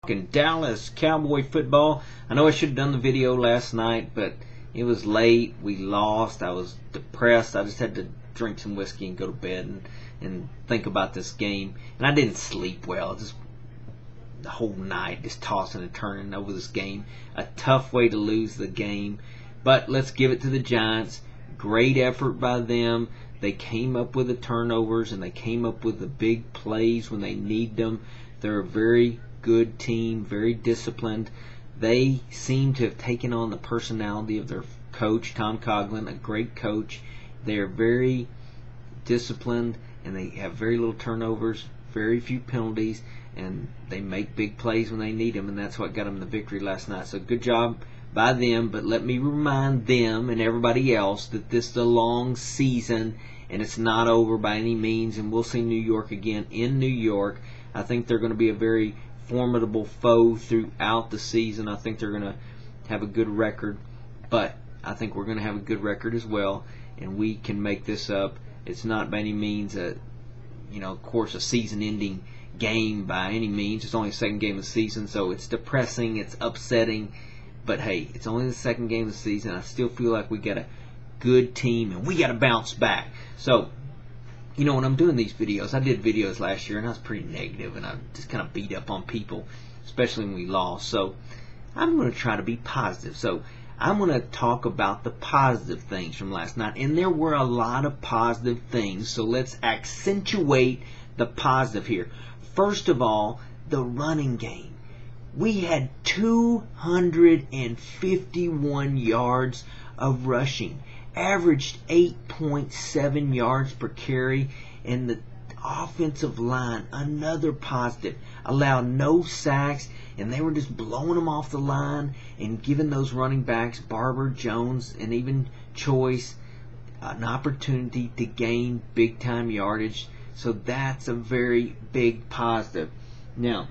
In Dallas Cowboy football. I know I should have done the video last night, but it was late. We lost. I was depressed. I just had to drink some whiskey and go to bed and think about this game. And I didn't sleep well. Just the whole night, just tossing and turning over this game. A tough way to lose the game. But let's give it to the Giants. Great effort by them. They came up with the turnovers and they came up with the big plays when they need them. They're a very good team, very disciplined. They seem to have taken on the personality of their coach, Tom Coughlin, a great coach. They are very disciplined and they have very little turnovers, very few penalties, and they make big plays when they need them, and that's what got them the victory last night. So good job by them, but let me remind them and everybody else that this is a long season and it's not over by any means, and we'll see New York again in New York. I think they're going to be a very formidable foe throughout the season. I think they're going to have a good record, but I think we're going to have a good record as well, and we can make this up. It's not by any means of course, a season-ending game by any means. It's only the second game of the season, so it's depressing, it's upsetting, but hey, it's only the second game of the season. I still feel like we got a good team, and we got to bounce back. So, when I'm doing these videos, I did videos last year, and I was pretty negative, and I just kind of beat up on people, especially when we lost. So I'm going to try to be positive. So I'm going to talk about the positive things from last night, and there were a lot of positive things. So let's accentuate the positive here. First of all, the running game. We had 251 yards of rushing, averaged 8.7 yards per carry, and the offensive line, another positive, allowed no sacks, and they were just blowing them off the line and giving those running backs, Barber, Jones, and even Choice, an opportunity to gain big-time yardage. So that's a very big positive. Now,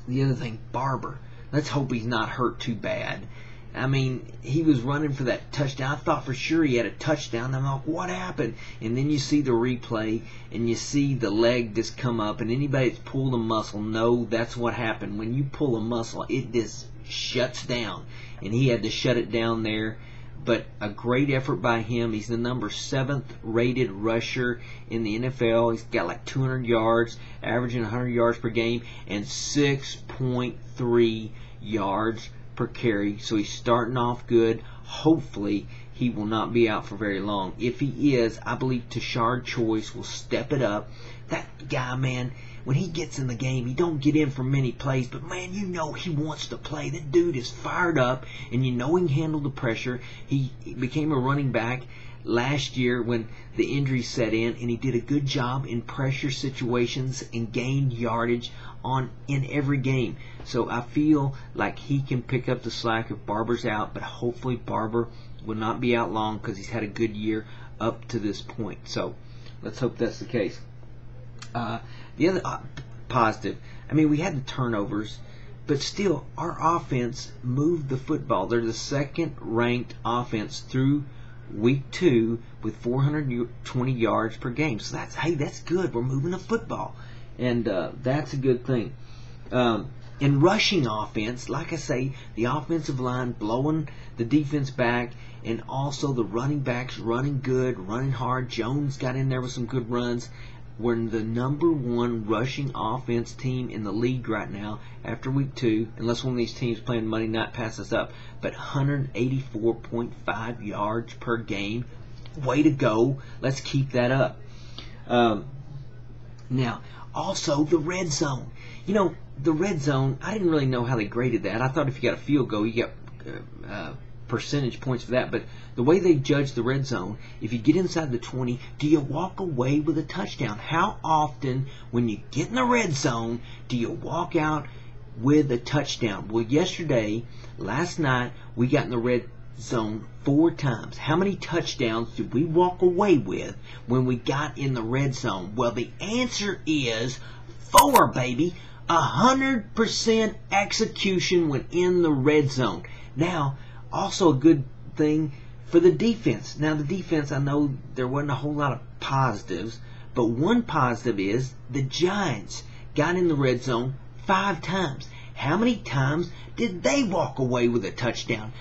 the other thing, Barber. Let's hope he's not hurt too bad. I mean, he was running for that touchdown. I thought for sure he had a touchdown. I'm like, what happened? And then you see the replay, and you see the leg just come up, and anybody that's pulled a muscle know that's what happened. When you pull a muscle, it just shuts down, and he had to shut it down there. But a great effort by him. He's the number 7th rated rusher in the NFL. He's got like 200 yards, averaging 100 yards per game, and 6.3 yards per carry. So he's starting off good. Hopefully he will not be out for very long. If he is, I believe Tashard Choice will step it up. That guy, man, when he gets in the game, he don't get in for many plays, but man, he wants to play. That dude is fired up, and he can handle the pressure. He became a running back last year when the injury set in, and he did a good job in pressure situations and gained yardage in every game. So I feel like he can pick up the slack if Barber's out, but hopefully Barber will not be out long because he's had a good year up to this point. So let's hope that's the case. The other positive, we had the turnovers, but still our offense moved the football. They're the 2nd ranked offense through week 2 with 420 yards per game. So that's good. We're moving the football, and that's a good thing. In rushing offense, like I say, the offensive line blowing the defense back, and also the running backs running good, running hard. Jones got in there with some good runs. We're the number 1 rushing offense team in the league right now after week 2, unless one of these teams playing Monday night passes up. But 184.5 yards per game. Way to go. Let's keep that up. Now, also the red zone. The red zone, I didn't really know how they graded that. I thought if you got a field goal, you got percentage points for that. But the way they judge the red zone, if you get inside the 20, do you walk away with a touchdown? How often when you get in the red zone do you walk out with a touchdown? Well, last night, we got in the red zone 4 times. How many touchdowns did we walk away with when we got in the red zone? Well, the answer is 4, baby. 100% execution when in the red zone. Now, also a good thing for the defense. Now, the defense, I know there wasn't a whole lot of positives, but one positive is the Giants got in the red zone 5 times. How many times did they walk away with a touchdown?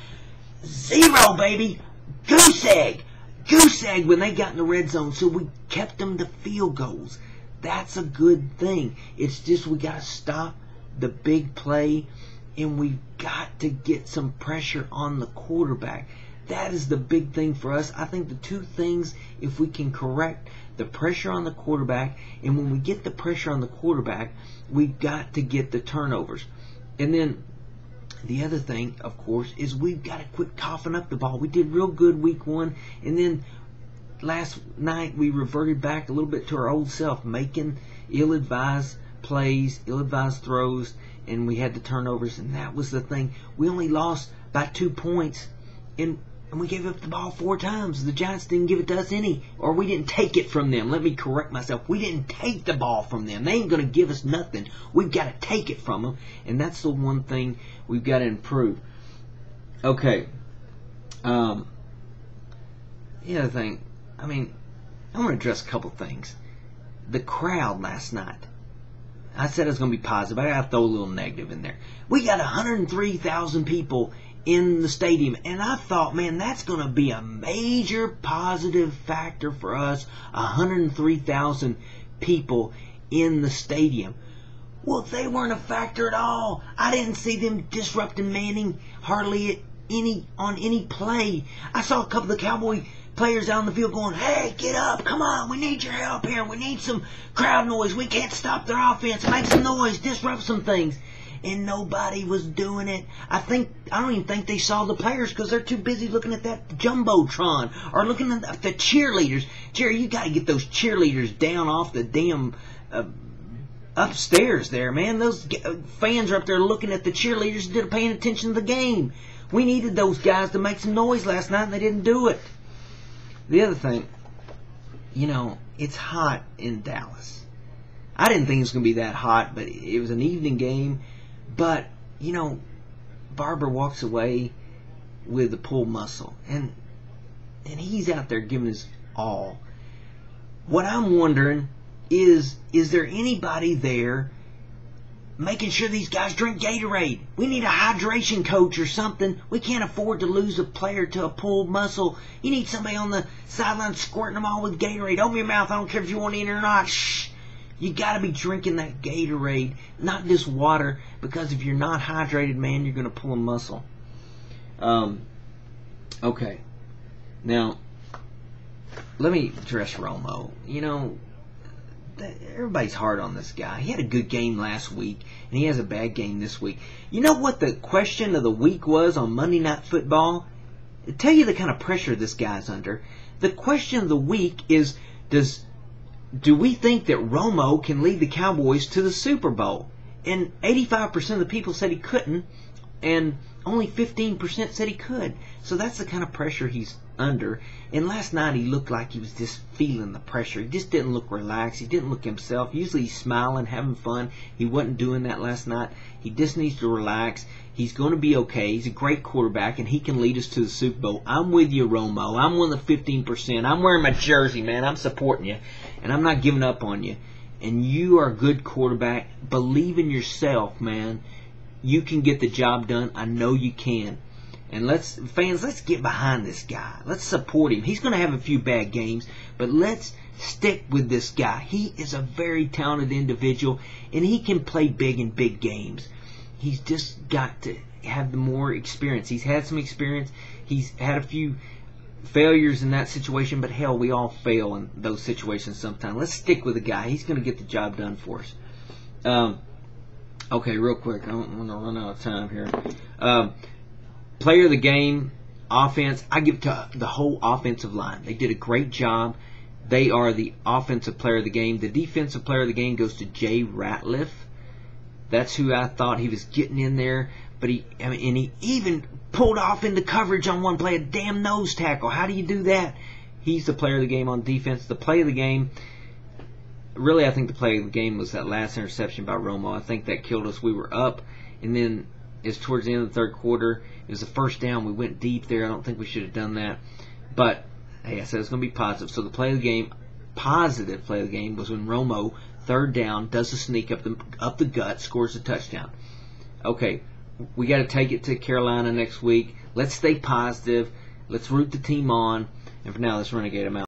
0, baby. Goose egg. Goose egg when they got in the red zone, so we kept them to field goals. That's a good thing. It's just we got to stop the big play, and we've got to get some pressure on the quarterback. That is the big thing for us. I think the two things, if we can correct the pressure on the quarterback, and when we get the pressure on the quarterback, we've got to get the turnovers. And then the other thing, of course, is we've got to quit coughing up the ball. We did real good week 1, and then last night we reverted back a little bit to our old self, making ill-advised plays, ill-advised throws, and we had the turnovers, and that was the thing. We only lost by 2 points, and we gave up the ball 4 times. The Giants didn't give it to us any, or we didn't take it from them. Let me correct myself. We didn't take the ball from them. They ain't going to give us nothing. We've got to take it from them, and that's the one thing we've got to improve. Okay. The other thing, I want to address a couple things. The crowd last night. I said it was going to be positive. I got to throw a little negative in there. We got 103,000 people in the stadium, and I thought, man, that's going to be a major positive factor for us. 103,000 people in the stadium. Well, they weren't a factor at all. I didn't see them disrupting Manning hardly on any play. I saw a couple of the Cowboy players out on the field going, hey, get up, come on, we need your help here. We need some crowd noise. We can't stop their offense. Make some noise, disrupt some things. And nobody was doing it. I don't even think they saw the players because they're too busy looking at that Jumbotron or looking at the cheerleaders. Jerry, you got to get those cheerleaders down off the damn upstairs there, man. Those fans are up there looking at the cheerleaders instead of paying attention to the game. We needed those guys to make some noise last night, and they didn't do it. The other thing, it's hot in Dallas. I didn't think it was going to be that hot, but it was an evening game. But, Barber walks away with a pulled muscle, and he's out there giving his all. What I'm wondering is there anybody there making sure these guys drink Gatorade? We need a hydration coach or something. We can't afford to lose a player to a pulled muscle. You need somebody on the sideline squirting them all with Gatorade. Open your mouth. I don't care if you want to eat it or not. Shh. You got to be drinking that Gatorade, not just water, because if you're not hydrated, man, you're going to pull a muscle. Okay. Now, let me address Romo. Everybody's hard on this guy. He had a good game last week, and he has a bad game this week. You know what the question of the week was on Monday Night Football? It'll tell you the kind of pressure this guy's under. The question of the week is, do we think that Romo can lead the Cowboys to the Super Bowl? And 85% of the people said he couldn't, and only 15% said he could. So that's the kind of pressure he's under. And last night he looked like he was just feeling the pressure. He just didn't look relaxed. He didn't look himself. Usually he's smiling, having fun. He wasn't doing that last night. He just needs to relax. He's going to be okay. He's a great quarterback, and he can lead us to the Super Bowl. I'm with you, Romo. I'm one of the 15%. I'm wearing my jersey, man. I'm supporting you, and I'm not giving up on you. And you are a good quarterback. Believe in yourself, man. You can get the job done. I know you can. And let's get behind this guy. Let's support him. He's going to have a few bad games, but let's stick with this guy. He is a very talented individual, and he can play big in big games. He's just got to have the more experience. He's had some experience. He's had a few failures in that situation, but hell, we all fail in those situations sometimes. Let's stick with the guy. He's going to get the job done for us. Okay, real quick. I don't want to run out of time here. Player of the game, offense, I give it to the whole offensive line. They did a great job. They are the offensive player of the game. The defensive player of the game goes to Jay Ratliff. That's who I thought he was getting in there. But he even pulled off into coverage on one play, a damn nose tackle. How do you do that? He's the player of the game on defense. The play of the game, really I think the play of the game was that last interception by Romo. I think that killed us. We were up, and then it's towards the end of the third quarter. It was a first down. We went deep there. I don't think we should have done that. But, hey, I said it's going to be positive. So the play of the game, positive play of the game, was when Romo, third down, does a sneak up the gut, scores a touchdown. Okay, we got to take it to Carolina next week. Let's stay positive. Let's root the team on. And for now, let's renegade them out.